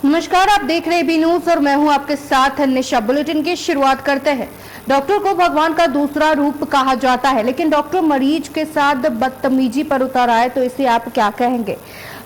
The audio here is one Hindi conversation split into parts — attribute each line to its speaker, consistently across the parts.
Speaker 1: नमस्कार, आप देख रहे बी न्यूज और मैं हूं आपके साथ निशा। बुलेटिन की शुरुआत करते हैं। डॉक्टर को भगवान का दूसरा रूप कहा जाता है, लेकिन डॉक्टर मरीज के साथ बदतमीजी पर उतर आए तो इसे आप क्या कहेंगे।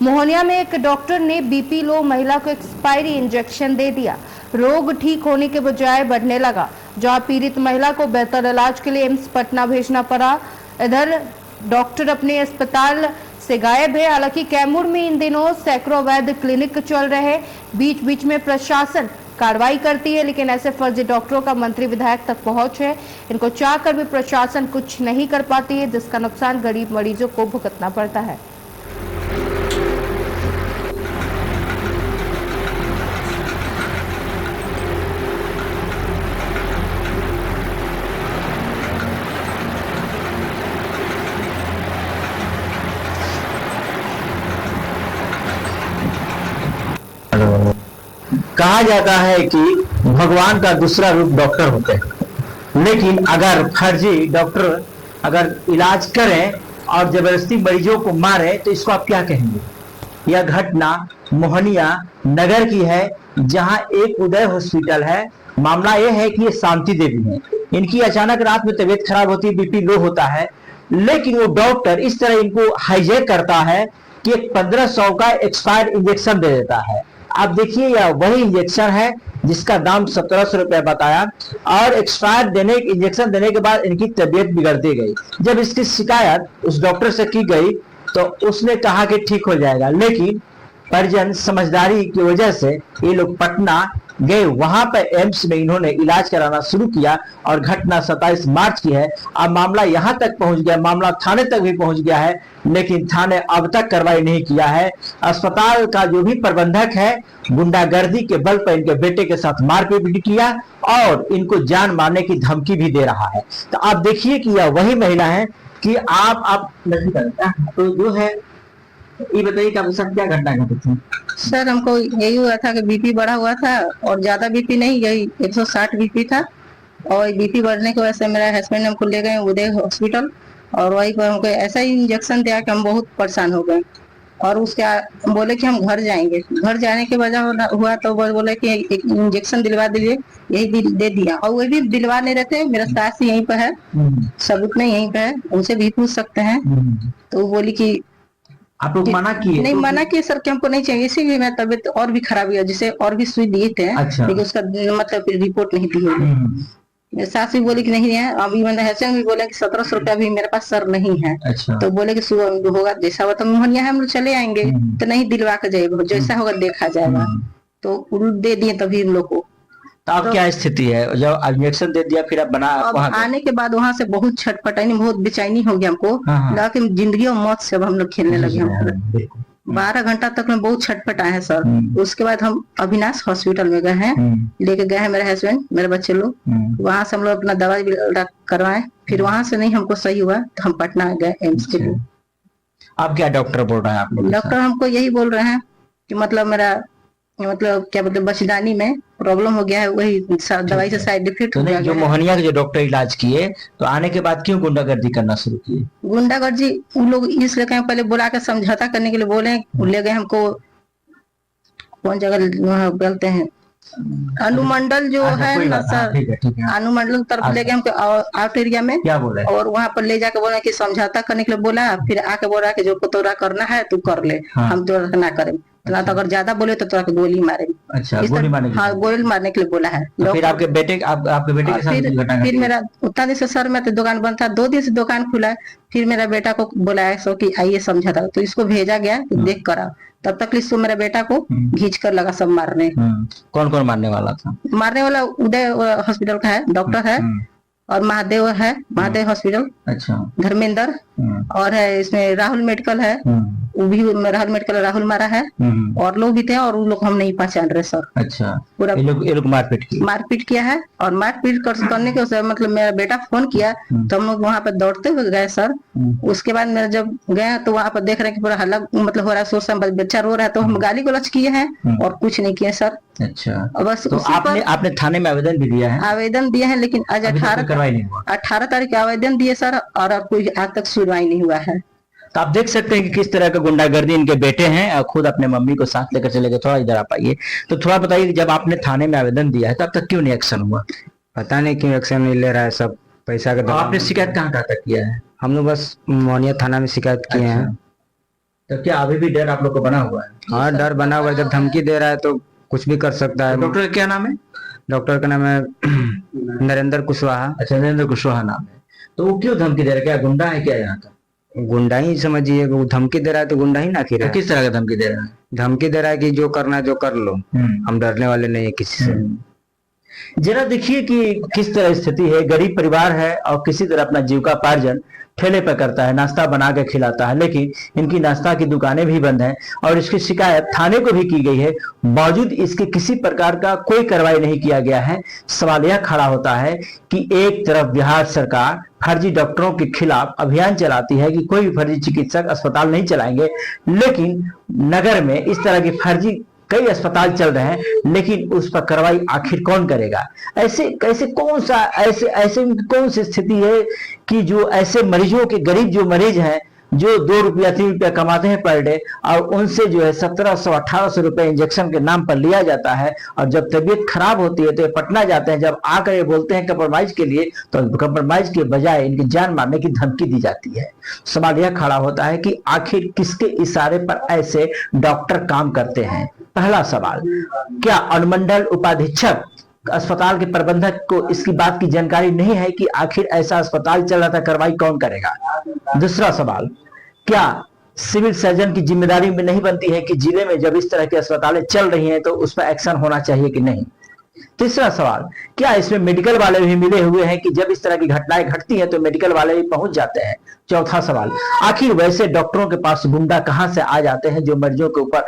Speaker 1: मोहनिया में एक डॉक्टर ने बीपी लो महिला को एक्सपायरी इंजेक्शन दे दिया। रोग ठीक होने के बजाय बढ़ने लगा, जहां पीड़ित महिला को बेहतर इलाज के लिए एम्स पटना भेजना पड़ा। इधर डॉक्टर अपने अस्पताल से गायब है। हालांकि कैमूर में इन दिनों सैकड़ों वैध क्लिनिक चल रहे हैं। बीच बीच में प्रशासन कार्रवाई करती है, लेकिन ऐसे फर्जी डॉक्टरों का मंत्री विधायक तक पहुंच है। इनको चाहकर भी प्रशासन कुछ नहीं कर पाती है, जिसका नुकसान गरीब मरीजों को भुगतना पड़ता है।
Speaker 2: कहा जाता है कि भगवान का दूसरा रूप डॉक्टर होते हैं, लेकिन अगर फर्जी डॉक्टर अगर इलाज करें और जबरदस्ती मरीजों को मारे तो इसको आप क्या कहेंगे। यह घटना मोहनिया नगर की है, जहां एक उदय हॉस्पिटल है। मामला यह है कि ये शांति देवी है। इनकी अचानक रात में तबीयत खराब होती है, बीपी लो होता है, लेकिन वो डॉक्टर इस तरह इनको हाईजैक करता है कि 1500 का एक्सपायर इंजेक्शन दे देता है। आप देखिए, यह वही इंजेक्शन है जिसका दाम 1700 रुपया बताया, और एक्सपायर देने इंजेक्शन देने के बाद इनकी तबीयत बिगड़ती गई। जब इसकी शिकायत उस डॉक्टर से की गई तो उसने कहा कि ठीक हो जाएगा, लेकिन परिजन समझदारी की वजह से ये लोग पटना गए। वहां पर एम्स में इन्होंने इलाज कराना शुरू किया और घटना 27 मार्च की है। अब मामला यहां तक पहुंच गया, मामला थाने तक भी पहुंच गया है, लेकिन थाने अब तक कार्रवाई नहीं किया है। अस्पताल का जो भी प्रबंधक है, गुंडागर्दी के बल पर इनके बेटे के साथ मारपीट भी किया और इनको जान मारने की धमकी भी दे रहा है। तो आप देखिए कि यह वही महिला है कि आप नहीं करता तो जो है, ये बताइए कि आपके साथ क्या घटना घटी थी।
Speaker 3: सर, हमको यही हुआ था कि बीपी बढ़ा हुआ था, और ज्यादा बीपी नहीं, यही 160 बीपी था। और बीपी बढ़ने की वजह से मेरा हस्बैंड हमको ले गए उदय हॉस्पिटल, और वही पर हमको ऐसा ही इंजेक्शन दिया कि हम बहुत परेशान हो गए। और उसके बोले कि हम घर जाएंगे। घर जाने के वजह हुआ तो बोले कि एक इंजेक्शन दिलवा दीजिए, यही दे दिया। और वो भी दिलवा नहीं रहते, मेरा सास यहीं पर है, सबूत नहीं यहीं पे है, उनसे भी पूछ सकते हैं। तो वो बोली कि
Speaker 2: आप लोग मना किए?
Speaker 3: नहीं, मना किए सर कि हमको नहीं चाहिए, इसीलिए मेरा तबीयत और भी खराब हुआ, जिसे और भी सुई दिए थे।
Speaker 2: अच्छा।
Speaker 3: लेकिन उसका मतलब रिपोर्ट नहीं दी है। सास भी बोली कि नहीं है। अभी मैंने हसन भी बोला कि 1700 रुपया भी मेरे पास सर नहीं है।
Speaker 2: अच्छा।
Speaker 3: तो बोले कि सुबह होगा, जैसा होगा तो मोहनिया हम लोग चले आएंगे। तो नहीं, दिलवा के जाएगा, जैसा होगा देखा जाएगा। तो दे दिए तभी हम लोग को।
Speaker 2: तो अब क्या स्थिति है? जब इंजेक्शन दे दिया फिर आप बना
Speaker 3: वहां आने के बाद वहां से बहुत छटपटाई, बहुत बेचैनी हो गया हमको। लगा कि जिंदगी और मौत से अब हम लोग खेलने लगे। हम 12 घंटा तक में बहुत छटपटाए हैं सर। उसके बाद हम अविनाश हॉस्पिटल में गए हैं, लेके गए हैं मेरे हस्बैंड, मेरे बच्चे लोग। वहां से हम लोग अपना दवाई करवाए, फिर वहां से नहीं हमको सही हुआ तो हम पटना गए एम्स के लिए।
Speaker 2: अब क्या डॉक्टर बोल रहे हैं आप लोग?
Speaker 3: डॉक्टर हमको यही बोल रहे हैं कि मतलब मेरा क्या बोलते बचदानी में प्रॉब्लम हो गया है, वही दवाई से साइड इफेक्ट हो गया।
Speaker 2: जो मोहनिया के जो डॉक्टर इलाज किए तो आने के बाद क्यों गुंडागर्दी करना शुरू किए?
Speaker 3: गुंडागर्दी उन लोग इसलिए कहीं पहले बुला के समझौता करने के लिए बोले, ले गए हमको कौन जगह बोलते हैं, अनुमंडल जो है ना सर, अनुमंडल तरफ ले गए हमको आउट एरिया में।
Speaker 2: क्या बोले? और
Speaker 3: वहां पर ले जाके बोला कि समझौता करने के लिए बोला, फिर आके बोला कि जो तोरा करना है तू कर ले। हम तो ना करें, तो अगर ज्यादा बोले तो तोरा गोली मारे।
Speaker 2: अच्छा, गोली मारने के लिए?
Speaker 3: हाँ, गोली मारने के लिए बोला है।
Speaker 2: तो फिर आपके बेटे के साथ
Speaker 3: फिर मेरा उतना दिन से सर मैं तो दुकान बंद था, 2 दिन से दुकान खुला है। फिर मेरा बेटा को बुलाया सो कि आइए समझौता, तो इसको भेजा गया देख कर। तब तक इसको मेरा बेटा को घींच कर लगा सब मारने।
Speaker 2: कौन कौन मारने वाला था?
Speaker 3: मारने वाला उदय हॉस्पिटल का है, डॉक्टर है, और महादेव है, महादेव हॉस्पिटल।
Speaker 2: अच्छा।
Speaker 3: धर्मेंद्र, और है इसमें राहुल मेडिकल है, वो भी राहुल मेडिकल राहुल मारा है। और लोग भी थे, और वो लोग हम नहीं पहचान रहे सर।
Speaker 2: अच्छा।
Speaker 3: पूरा
Speaker 2: ये लोग मारपीट
Speaker 3: किया है। और मारपीट करने के मतलब मेरा बेटा फोन किया तो हम लोग वहां पर दौड़ते हुए गए सर। उसके बाद मेरा जब गए तो वहां पर देख रहे हैं कि पूरा हल्ला मतलब हो रहा है, सोच बच्चा रो रहा है, तो हम गाली गलौज किए हैं और कुछ नहीं किए सर।
Speaker 2: अच्छा।
Speaker 3: बस
Speaker 2: तो आपने थाने में आवेदन भी दिया है?
Speaker 3: आवेदन दिए हैं, लेकिन आज 18 तारीख आवेदन दिए सर, और कोई आज तक सुनवाई नहीं हुआ है।
Speaker 2: तो आप देख सकते हैं कि किस तरह का गुंडागर्दी इनके बेटे हैं और खुद अपने मम्मी को साथ लेकर चले गए। थोड़ा इधर आ पाइए, तो थोड़ा बताइए कि जब आपने थाने में आवेदन दिया है तब तक क्यों नहीं एक्शन हुआ?
Speaker 4: पता नहीं क्यों एक्शन नहीं ले रहा है, सब पैसा का
Speaker 2: तो आपने शिकायत कहाँ कहाँ तक किया है?
Speaker 4: हम लोग बस मोहनिया थाना में शिकायत किए हैं।
Speaker 2: तो क्या अभी भी डर आप लोग को बना हुआ है?
Speaker 4: हाँ, डर बना हुआ है, जब धमकी दे रहा है तो कुछ भी कर सकता है।
Speaker 2: डॉक्टर का क्या नाम है?
Speaker 4: डॉक्टर का नाम है नरेंद्र कुशवाहा।
Speaker 2: अच्छा, नरेंद्र कुशवाहा नाम है। तो वो क्यों धमकी दे रहा है? क्या गुंडा है क्या यहाँ का?
Speaker 4: गुंडा ही समझिए, वो धमकी दे रहा है तो गुंडा ही ना आखिर
Speaker 2: तो
Speaker 4: है।
Speaker 2: किस तरह का धमकी दे रहा है?
Speaker 4: धमकी दे रहा है कि जो करना है जो कर लो, हम डरने वाले नहीं है किसी से।
Speaker 2: जरा देखिए कि किस तरह स्थिति है। गरीब परिवार है और किसी तरह अपना जीविकापार्जन ठेले पर करता है, नाश्ता बना के खिलाता है, लेकिन इनकी नाश्ता की दुकानें भी बंद हैं और इसकी शिकायत थाने को भी की गई है, बावजूद इसके किसी प्रकार का कोई कार्रवाई नहीं किया गया है। सवाल यह खड़ा होता है कि एक तरफ बिहार सरकार फर्जी डॉक्टरों के खिलाफ अभियान चलाती है कि कोई भी फर्जी चिकित्सक अस्पताल नहीं चलाएंगे, लेकिन नगर में इस तरह की फर्जी कई अस्पताल चल रहे हैं, लेकिन उस पर कार्रवाई आखिर कौन करेगा? ऐसे कैसे कौन सा ऐसे कौन सी स्थिति है कि जो ऐसे मरीजों के, गरीब जो मरीज हैं, जो 2 रुपया 3 रुपया कमाते हैं पर डे, और उनसे जो है 1700-1800 रुपए इंजेक्शन के नाम पर लिया जाता है, और जब तबीयत खराब होती है तो ये पटना जाते हैं, जब आकर ये बोलते हैं कंप्रोमाइज के लिए, तो कंप्रोमाइज के बजाय इनकी जान मारने की धमकी दी जाती है। सवाल यह खड़ा होता है कि आखिर किसके इशारे पर ऐसे डॉक्टर काम करते हैं? पहला सवाल, क्या अनुमंडल उपाधीक्षक अस्पताल के प्रबंधक को इसकी बात की जानकारी नहीं है कि आखिर ऐसा अस्पताल चल रहा था, कार्रवाई कौन करेगा? दूसरा सवाल, क्या सिविल सर्जन की जिम्मेदारी में नहीं बनती है कि जिले में जब इस तरह के अस्पतालें चल रही हैं तो उस पर एक्शन होना चाहिए कि नहीं? तीसरा सवाल, क्या इसमें मेडिकल वाले भी मिले हुए हैं कि जब इस तरह की घटनाएं घटती हैं तो मेडिकल वाले भी पहुंच जाते हैं? चौथा सवाल, आखिर वैसे डॉक्टरों के पास गुंडा कहां से आ जाते हैं जो मरीजों के ऊपर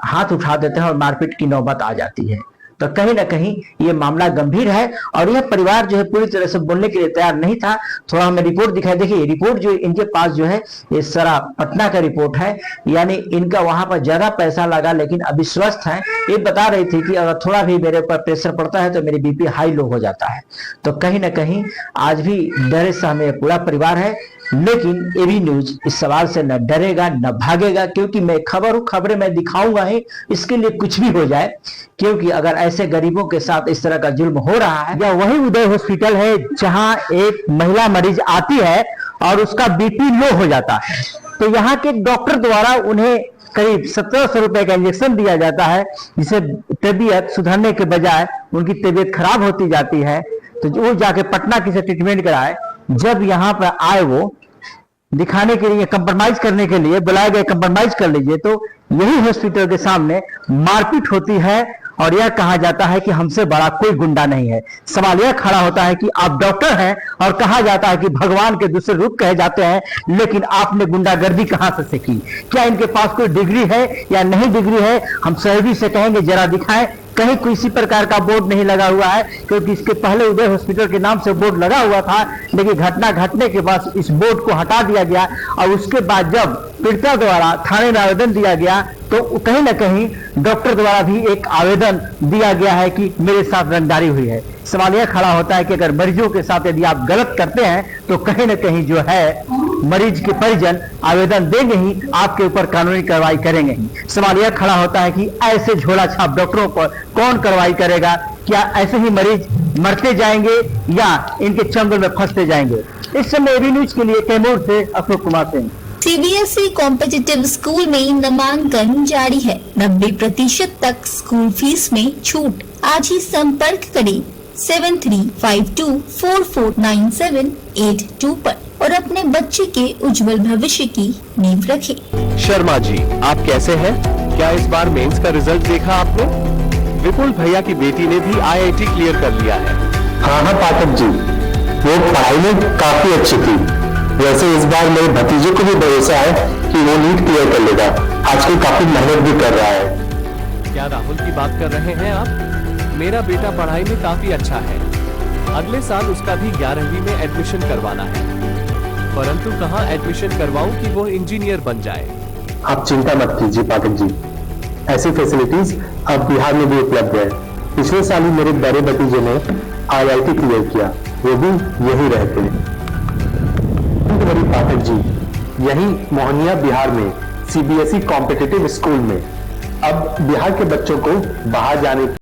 Speaker 2: हाथ उठा देते हैं और मारपीट की नौबत आ जाती है? तो कहीं ना कहीं ये मामला गंभीर है और यह परिवार जो है पूरी तरह से बोलने के लिए तैयार नहीं था। थोड़ा हमें रिपोर्ट दिखाई। देखिए, रिपोर्ट जो इनके पास जो है ये सारा पटना का रिपोर्ट है, यानी इनका वहां पर ज्यादा पैसा लगा लेकिन अभी स्वस्थ है। ये बता रही थी कि अगर थोड़ा भी मेरे ऊपर प्रेशर पड़ता है तो मेरी बीपी हाई लो हो जाता है। तो कहीं ना कहीं आज भी डरे सहमे पूरा परिवार है, लेकिन एबी न्यूज इस सवाल से न डरेगा न भागेगा, क्योंकि मैं खबर हूं, खबरें मैं दिखाऊंगा ही, इसके लिए कुछ भी हो जाए। क्योंकि अगर ऐसे गरीबों के साथ इस तरह का जुल्म हो रहा है, या वही उदय हॉस्पिटल है जहां एक महिला मरीज आती है और उसका बीपी लो हो जाता है, तो यहाँ के डॉक्टर द्वारा उन्हें करीब 1700 रुपए का इंजेक्शन दिया जाता है, जिसे तबीयत सुधरने के बजाय उनकी तबीयत खराब होती जाती है। तो वो जाके पटना की से ट्रीटमेंट कराए। जब यहाँ पर आए वो दिखाने के लिए, कंप्रोमाइज करने के लिए बुलाए गए, कंप्रोमाइज कर लीजिए, तो यही हॉस्पिटल के सामने मारपीट होती है और यह कहा जाता है कि हमसे बड़ा कोई गुंडा नहीं है। सवाल यह खड़ा होता है कि आप डॉक्टर हैं और कहा जाता है कि भगवान के दूसरे रूप कहे जाते हैं, लेकिन आपने गुंडागर्दी कहां से सीखी? क्या इनके पास कोई डिग्री है या नहीं डिग्री है? हम सहयोगी से कहेंगे जरा दिखाएं। कहीं किसी प्रकार का बोर्ड नहीं लगा हुआ है, क्योंकि इसके पहले उदय हॉस्पिटल के नाम से बोर्ड लगा हुआ था, लेकिन घटना घटने के बाद इस बोर्ड को हटा दिया गया और उसके बाद जब पीड़िता द्वारा थाने में आवेदन दिया गया तो कहीं ना कहीं डॉक्टर द्वारा भी एक आवेदन दिया गया है कि मेरे साथ रंगदारी हुई है। सवाल यह खड़ा होता है कि अगर मरीजों के साथ यदि आप गलत करते हैं तो कहीं ना कहीं जो है मरीज के परिजन आवेदन देंगे ही, आपके ऊपर कानूनी कार्रवाई करेंगे ही। सवाल यह खड़ा होता है कि ऐसे झोला छाप डॉक्टरों पर कौन कार्रवाई करेगा? क्या ऐसे ही मरीज मरते जाएंगे या इनके चंगुल में फंसते जाएंगे? इस समय एबी न्यूज के लिए कैमूर से Ashok Kumar Singh.
Speaker 5: CBSE competitive school में नामांकन जारी है। 90% तक स्कूल फीस में छूट। आज ही संपर्क करें 7352449782 पर और अपने बच्चे के उज्जवल भविष्य की नींव रखें।
Speaker 6: शर्मा जी, आप कैसे हैं? क्या इस बार मेंस का रिजल्ट देखा आपने? विपुल भैया की बेटी ने भी आईआईटी क्लियर कर लिया है।
Speaker 7: हाँ पाठक जी, वो पढ़ाई में काफी अच्छी थी। वैसे इस बार मेरे भतीजे को भी भरोसा है कि वो नीट क्लियर कर लेगा। आजकल काफी मेहनत भी कर रहा है।
Speaker 6: क्या राहुल की बात कर रहे हैं आप? मेरा बेटा पढ़ाई में काफी अच्छा है। अगले साल उसका भी 11वीं में एडमिशन करवाना है, परंतु कहाँ एडमिशन करवाऊं कि वो इंजीनियर बन जाए।
Speaker 7: आप चिंता मत कीजिए पाठक जी, ऐसी फैसिलिटीज अब बिहार में भी उपलब्ध है। पिछले साल ही मेरे बड़े भतीजे ने आईआईटी क्लियर किया, वो भी यही रहते हैं। पाठक जी, यही मोहनिया बिहार में सीबीएसई कॉम्पिटिटिव स्कूल में। अब बिहार के बच्चों को बाहर जाने